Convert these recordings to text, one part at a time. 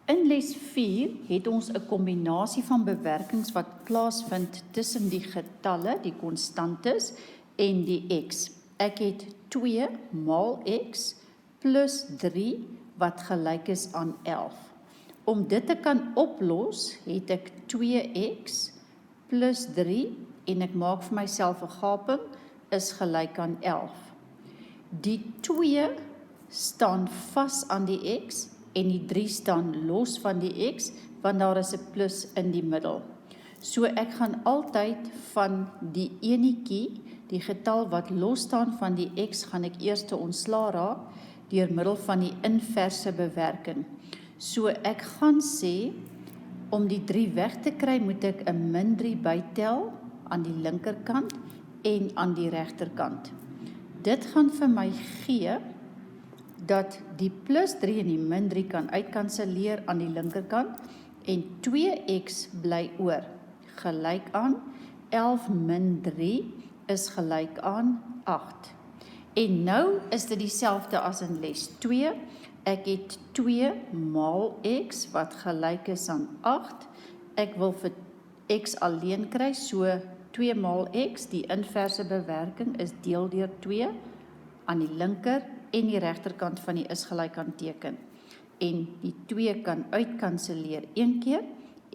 In les 4 het ons 'n kombinasie van bewerkings wat plaasvind tussen die getalle, die konstantes, en die x. Ek het 2 maal x plus 3 wat gelyk is aan 11. Om dit te kan oplos, het ek 2x plus 3, en ek maak vir myself 'n gaping, is gelyk aan 11. Die 2 staan vas aan die x, en die 3 staan los van die x, want daar is 'n plus in die middel. So ek gaan altyd van die enetjie, die getal wat los staan van die x, gaan ek eers ontslaa raak, deur middel van die inverse bewerking. So ek gaan sê, om die 3 weg te kry, moet ek 'n min 3 bytel, aan die linkerkant, en aan die regterkant. Dit gaan vir my gee, dat die plus 3 en die min 3 kan uitkanselleer aan die linkerkant, en 2x bly oor, gelyk aan 11 min 3 is gelyk aan 8. En nou is dit dieselfde as in les 2, ek het 2 maal x wat gelyk is aan 8, ek wil vir x alleen kry, so 2 maal x, die inverse bewerking is deel deur 2, aan die linker en die regterkant van die is gelyk aan teken. En die 2 kan uitkanselleer een keer,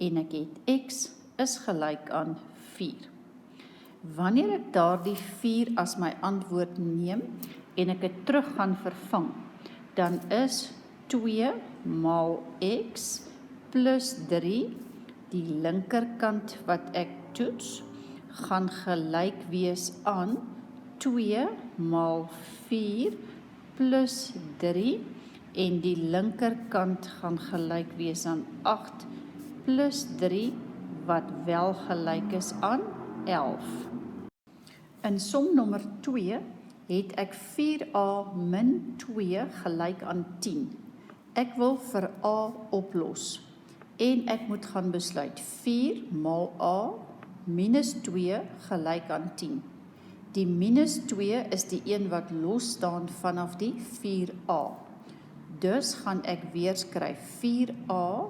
en ek het x is gelyk aan 4. Wanneer ek daardie 4 as my antwoord neem, en ek dit terug gaan vervang, dan is 2 maal x plus 3, die linkerkant wat ek toets, gaan gelyk wees aan 2 maal 4 plus 3, en die linkerkant gaan gelyk wees aan 8 plus 3, wat wel gelyk is aan 11. In som nommer 2 het ek 4a min 2 gelyk aan 10. Ek wil vir a oplos, en ek moet gaan besluit 4 maal a minus 2 gelyk aan 10. Die minus 2 is die een wat los staan vanaf die 4a. Dus gaan ek weer skryf 4a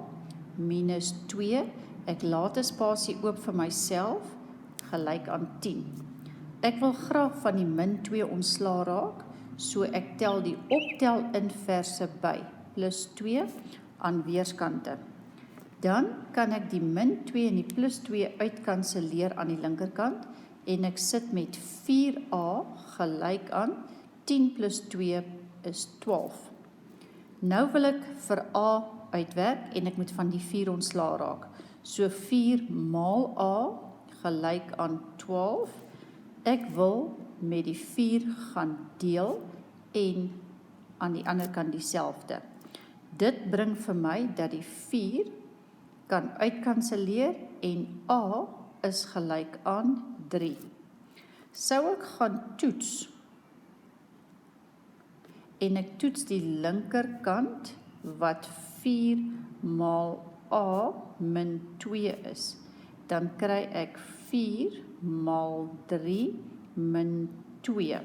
minus 2, ek laat 'n spasie oop vir myself, gelyk aan 10. Ek wil graag van die min 2 ontslaa raak, so ek tel die optel inverse by, plus 2 aan weerskante. Dan kan ek die min 2 en die plus 2 uitkanselleer aan die linkerkant, en ek sit met 4a gelyk aan 10 plus 2 is 12. Nou wil ek vir a uitwerk, en ek moet van die 4 ontslaa raak. So 4 maal a gelyk aan 12. Ek wil met die 4 gaan deel, en aan die ander kant dieselfde. Dit bring vir my dat die 4 kan uitkanselleer, en a is gelyk aan 3. Sou ek gaan toets, en ek toets die linkerkant, wat 4 maal a min 2 is, dan kry ek 4 maal 3 min 2.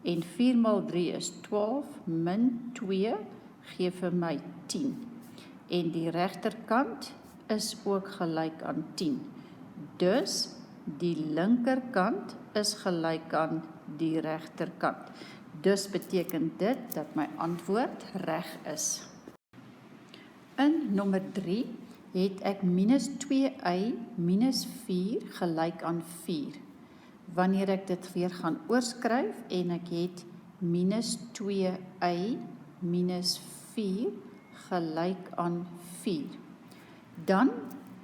En 4 maal 3 is 12, min 2 gee vir my 10. En die regterkant is ook gelyk aan 10. Dus die linkerkant is gelyk aan die regterkant. Dus beteken dit dat my antwoord reg is. In nommer 3 het ek minus 2y minus 4 gelyk aan 4. Wanneer ek dit weer gaan oorskryf, en ek het minus 2y minus 4 gelyk aan 4. Dan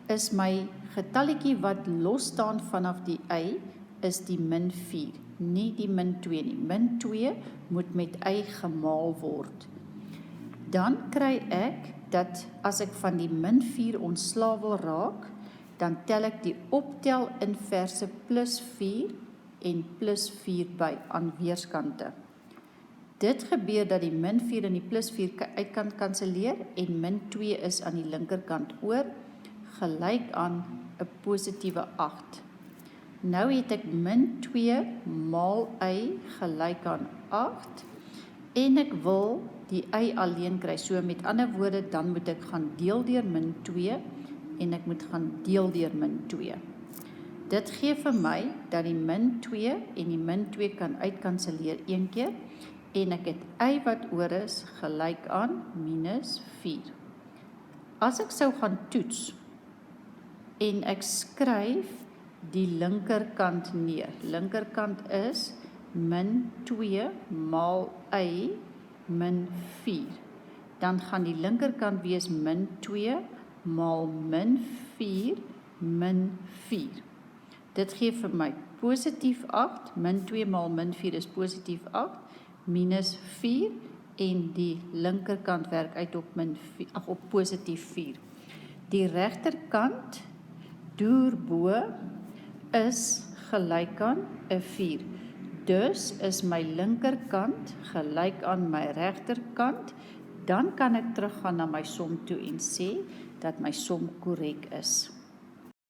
is my getalletjie wat los staan vanaf die y, is die min 4, nie die min 2 nie. Min 2 moet met y gemaal word. Dan kry ek dat as ek van die min 4 ontslaa wil raak, dan tel ek die optel inverse plus 4 en plus 4 by aan weerskante. Dit gebeur dat die min 4 en die plus 4 uit kan kanselleer, en min 2 is aan die linkerkant oor, gelyk aan 'n positiewe 8. Nou het ek min 2 maal y gelyk aan 8, en ek wil die y alleen kry. So met ander woorde, dan moet ek gaan deel deur min 2 en ek moet gaan deel deur min 2. Dit gee vir my dat die min 2 en die min 2 kan uitkanselleer een keer en ek het y wat oor is gelyk aan minus 4. As ek sou gaan toets en ek skryf die linkerkant neer. Linkerkant is min 2 maal y min 4. Dan gaan die linkerkant wees min 2 maal min 4 min 4. Dit gee vir my positief 8, min 2 maal min 4 is positief 8, minus 4 en die linkerkant werk uit op, op positief 4. Die regterkant deur is gelyk aan 'n 4. Dus is my linkerkant gelyk aan my regterkant, dan kan ek teruggaan na my som toe en sê dat my som korrek is.